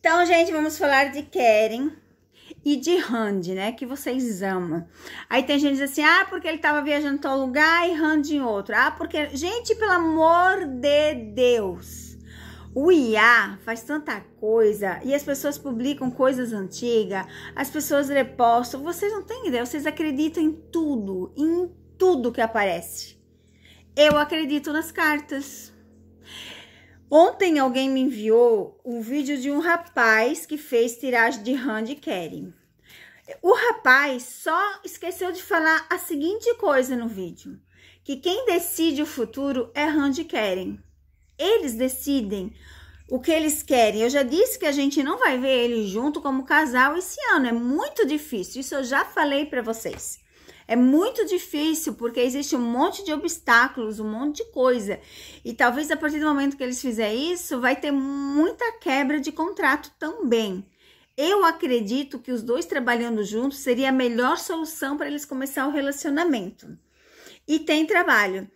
Então, gente, vamos falar de Keren e de Randy, né? Que vocês amam. Aí tem gente que diz assim, ah, porque ele tava viajando em tal lugar e Randy em outro. Ah, porque... Gente, pelo amor de Deus. O IA faz tanta coisa e as pessoas publicam coisas antigas, as pessoas repostam. Vocês não têm ideia, vocês acreditam em tudo que aparece. Eu acredito nas cartas. Ontem alguém me enviou um vídeo de um rapaz que fez tiragem de Randy e Keren. O rapaz só esqueceu de falar a seguinte coisa no vídeo, que quem decide o futuro é Randy e Keren. Eles decidem o que eles querem. Eu já disse que a gente não vai ver eles junto como casal esse ano, é muito difícil, isso eu já falei para vocês. É muito difícil porque existe um monte de obstáculos, um monte de coisa. E talvez a partir do momento que eles fizerem isso, vai ter muita quebra de contrato também. Eu acredito que os dois trabalhando juntos seria a melhor solução para eles começar o relacionamento. E tem trabalho.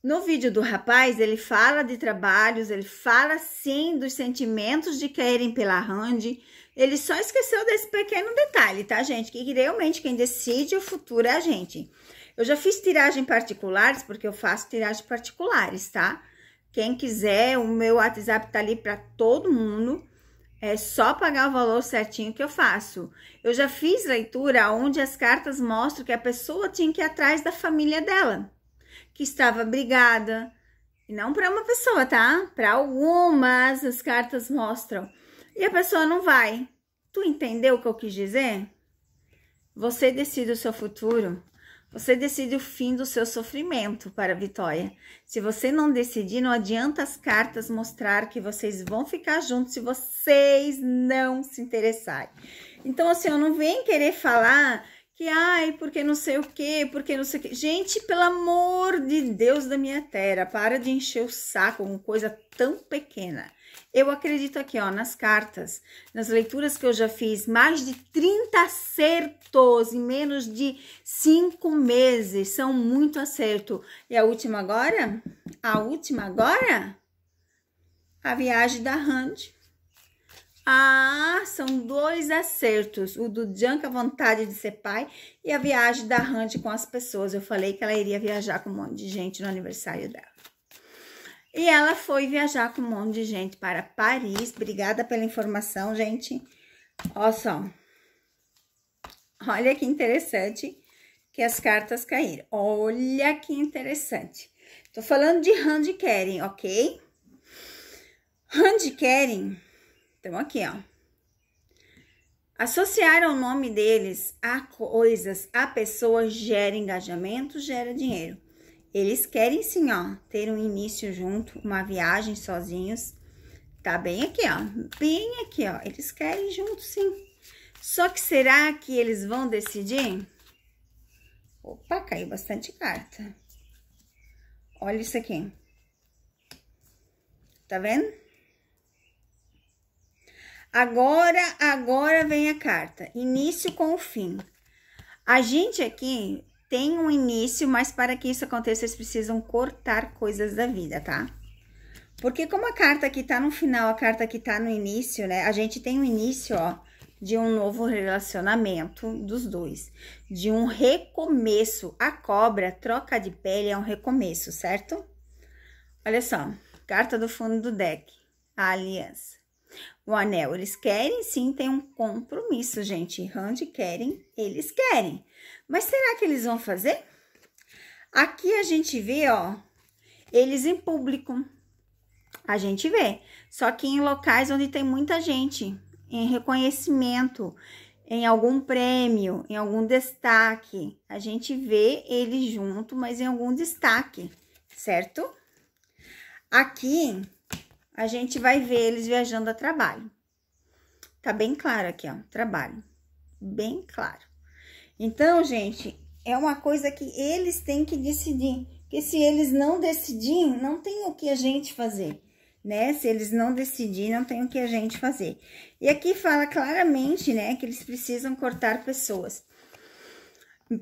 No vídeo do rapaz, ele fala de trabalhos, ele fala sim dos sentimentos de Keren pela Randy. Ele só esqueceu desse pequeno detalhe, tá, gente? Que realmente quem decide o futuro é a gente. Eu já fiz tiragem particulares, porque eu faço tiragem particulares, tá? Quem quiser, o meu WhatsApp tá ali para todo mundo. É só pagar o valor certinho que eu faço. Eu já fiz leitura onde as cartas mostram que a pessoa tinha que ir atrás da família dela, que estava brigada. E não para uma pessoa, tá? Para algumas as cartas mostram. E a pessoa não vai. Tu entendeu o que eu quis dizer? Você decide o seu futuro. Você decide o fim do seu sofrimento para a vitória. Se você não decidir, não adianta as cartas mostrar que vocês vão ficar juntos se vocês não se interessarem. Então, assim, eu não venho querer falar que, ai, porque não sei o quê, porque não sei o quê. Gente, pelo amor de Deus da minha terra, para de encher o saco com coisa tão pequena. Eu acredito aqui, ó, nas cartas, nas leituras que eu já fiz, mais de 30 acertos em menos de 5 meses, são muito acerto. E a última agora? A última agora? A viagem da Randy. Ah, são 2 acertos, o do Janka, a vontade de ser pai, e a viagem da Randy com as pessoas. Eu falei que ela iria viajar com um monte de gente no aniversário dela. E ela foi viajar com um monte de gente para Paris. Obrigada pela informação, gente. Olha só. Olha que interessante que as cartas caíram. Olha que interessante. Tô falando de Randy e Keren, ok? Randy e Keren, então aqui, ó. Associar o nome deles a coisas, a pessoas, gera engajamento, gera dinheiro. Eles querem sim, ó, ter um início junto, uma viagem sozinhos. Tá bem aqui, ó. Bem aqui, ó. Eles querem junto, sim. Só que será que eles vão decidir? Opa, caiu bastante carta. Olha isso aqui. Tá vendo? Agora vem a carta. Início com o fim. A gente aqui tem um início, mas para que isso aconteça, eles precisam cortar coisas da vida, tá? Porque como a carta aqui tá no final, a carta aqui tá no início, né? A gente tem um início, ó, de um novo relacionamento dos dois. De um recomeço. A cobra, troca de pele, é um recomeço, certo? Olha só, carta do fundo do deck. A aliança. O anel, eles querem sim, tem um compromisso, gente. Randy querem, eles querem. Mas será que eles vão fazer? Aqui a gente vê, ó, eles em público. A gente vê. Só que em locais onde tem muita gente, em reconhecimento, em algum prêmio, em algum destaque. A gente vê eles junto, mas em algum destaque, certo? Aqui a gente vai ver eles viajando a trabalho. Tá bem claro aqui, ó, trabalho. Bem claro. Então, gente, é uma coisa que eles têm que decidir. Porque se eles não decidirem, não tem o que a gente fazer, né? Se eles não decidirem, não tem o que a gente fazer. E aqui fala claramente, né, que eles precisam cortar pessoas.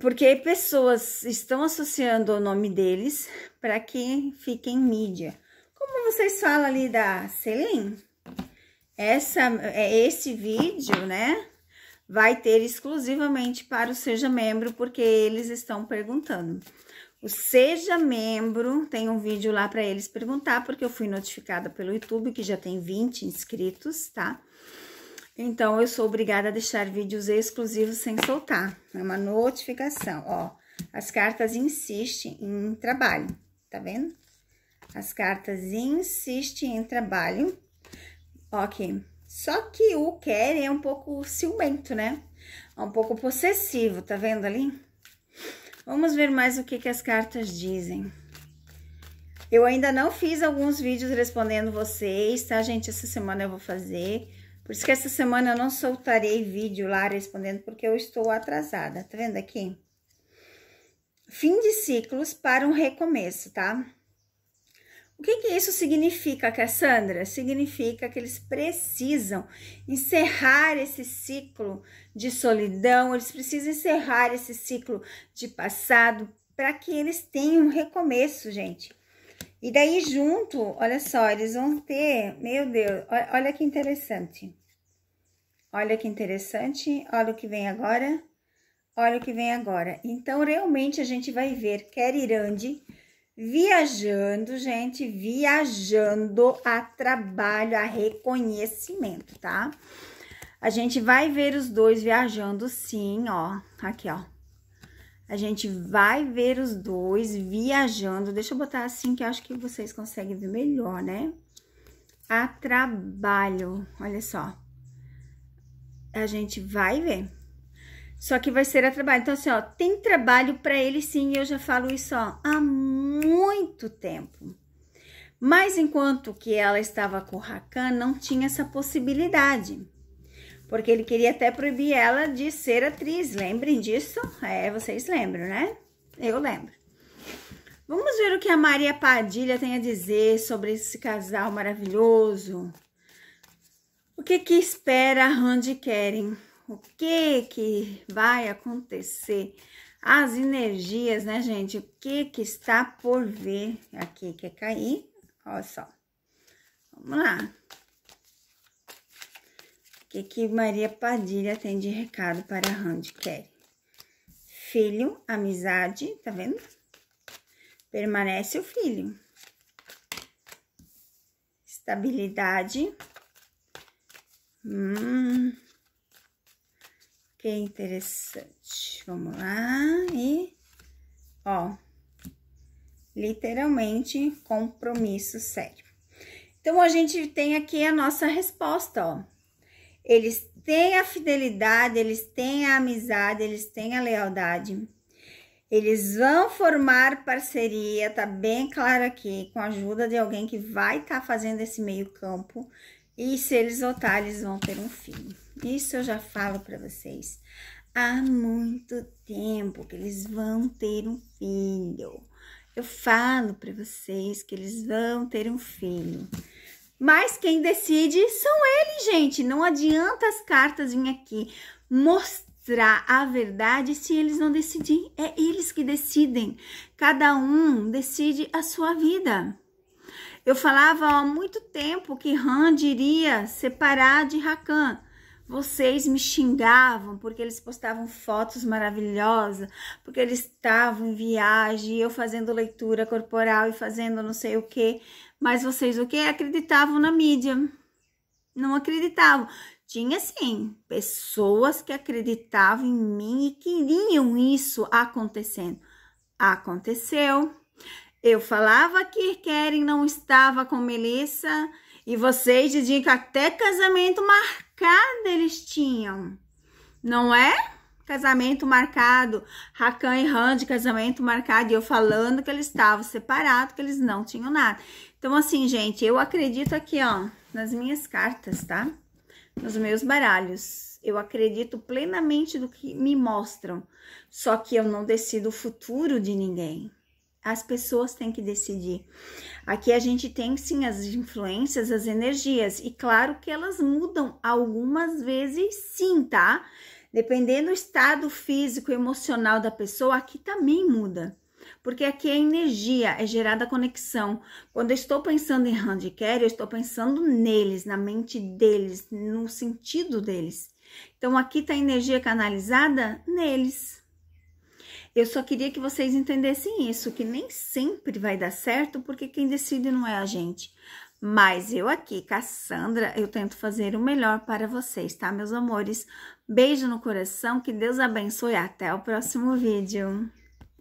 Porque pessoas estão associando o nome deles para que fiquem em mídia. Como vocês falam ali da Celine, esse vídeo, né, vai ter exclusivamente para o Seja Membro, porque eles estão perguntando. O Seja Membro, tem um vídeo lá para eles perguntar, porque eu fui notificada pelo YouTube, que já tem 20 inscritos, tá? Então, eu sou obrigada a deixar vídeos exclusivos sem soltar. É uma notificação, ó. As cartas insistem em trabalho, tá vendo? As cartas insistem em trabalho. Ok. Só que o Keren é um pouco ciumento, né? É um pouco possessivo, tá vendo ali? Vamos ver mais o que as cartas dizem. Eu ainda não fiz alguns vídeos respondendo vocês, tá, gente? Essa semana eu vou fazer. Por isso que essa semana eu não soltarei vídeo lá respondendo, porque eu estou atrasada. Tá vendo aqui? Fim de ciclos para um recomeço, tá? O que isso significa, Cassandra? Significa que eles precisam encerrar esse ciclo de solidão, eles precisam encerrar esse ciclo de passado para que eles tenham um recomeço, gente. E daí junto, olha só, eles vão ter, meu Deus, olha que interessante. Olha que interessante, olha o que vem agora, olha o que vem agora. Então, realmente, a gente vai ver Kerirandi viajando, gente, viajando a trabalho, a reconhecimento, tá? A gente vai ver os dois viajando sim, ó, aqui, ó. A gente vai ver os dois viajando, deixa eu botar assim que eu acho que vocês conseguem ver melhor, né? A trabalho, olha só. A gente vai ver. Só que vai ser a trabalho. Então, assim, ó, tem trabalho para ele sim, e eu já falo isso, ó, há muito tempo. Mas enquanto que ela estava com o Hakan, não tinha essa possibilidade. Porque ele queria até proibir ela de ser atriz. Lembrem disso? É, vocês lembram, né? Eu lembro. Vamos ver o que a Maria Padilha tem a dizer sobre esse casal maravilhoso. O que espera a Randy e Keren? O que vai acontecer? As energias, né, gente? O que está por vir? Aqui quer cair. Olha só. Vamos lá. O que Maria Padilha tem de recado para Randy e Keren? Filho, amizade, tá vendo? Permanece o filho. Estabilidade. Que interessante. Vamos lá e, ó, literalmente compromisso sério. Então, a gente tem aqui a nossa resposta, ó. Eles têm a fidelidade, eles têm a amizade, eles têm a lealdade. Eles vão formar parceria, tá bem claro aqui, com a ajuda de alguém que vai estar fazendo esse meio campo. E se eles votarem, eles vão ter um filho. Isso eu já falo para vocês há muito tempo, que eles vão ter um filho. Eu falo para vocês que eles vão ter um filho. Mas quem decide são eles, gente. Não adianta as cartas virem aqui mostrar a verdade se eles não decidirem. É eles que decidem. Cada um decide a sua vida. Eu falava há muito tempo que Randy iria separar de Hakan. Vocês me xingavam porque eles postavam fotos maravilhosas, porque eles estavam em viagem, eu fazendo leitura corporal e fazendo não sei o que. Mas vocês o que? Acreditavam na mídia. Não acreditavam. Tinha sim pessoas que acreditavam em mim e queriam isso acontecendo. Aconteceu. Eu falava que Keren não estava com Melissa e vocês diziam que até casamento marcado eles tinham. Não é? Casamento marcado. Hakan e Randy, casamento marcado. E eu falando que eles estavam separados, que eles não tinham nada. Então, assim, gente, eu acredito aqui, ó, nas minhas cartas, tá? Nos meus baralhos. Eu acredito plenamente do que me mostram. Só que eu não decido o futuro de ninguém. As pessoas têm que decidir. Aqui a gente tem, sim, as influências, as energias. E claro que elas mudam algumas vezes, sim, tá? Dependendo do estado físico e emocional da pessoa, aqui também muda. Porque aqui é energia, é gerada conexão. Quando eu estou pensando em Handicare, eu estou pensando neles, na mente deles, no sentido deles. Então, aqui está a energia canalizada neles. Eu só queria que vocês entendessem isso, que nem sempre vai dar certo, porque quem decide não é a gente. Mas eu aqui, Cassandra, eu tento fazer o melhor para vocês, tá, meus amores? Beijo no coração, que Deus abençoe, até o próximo vídeo.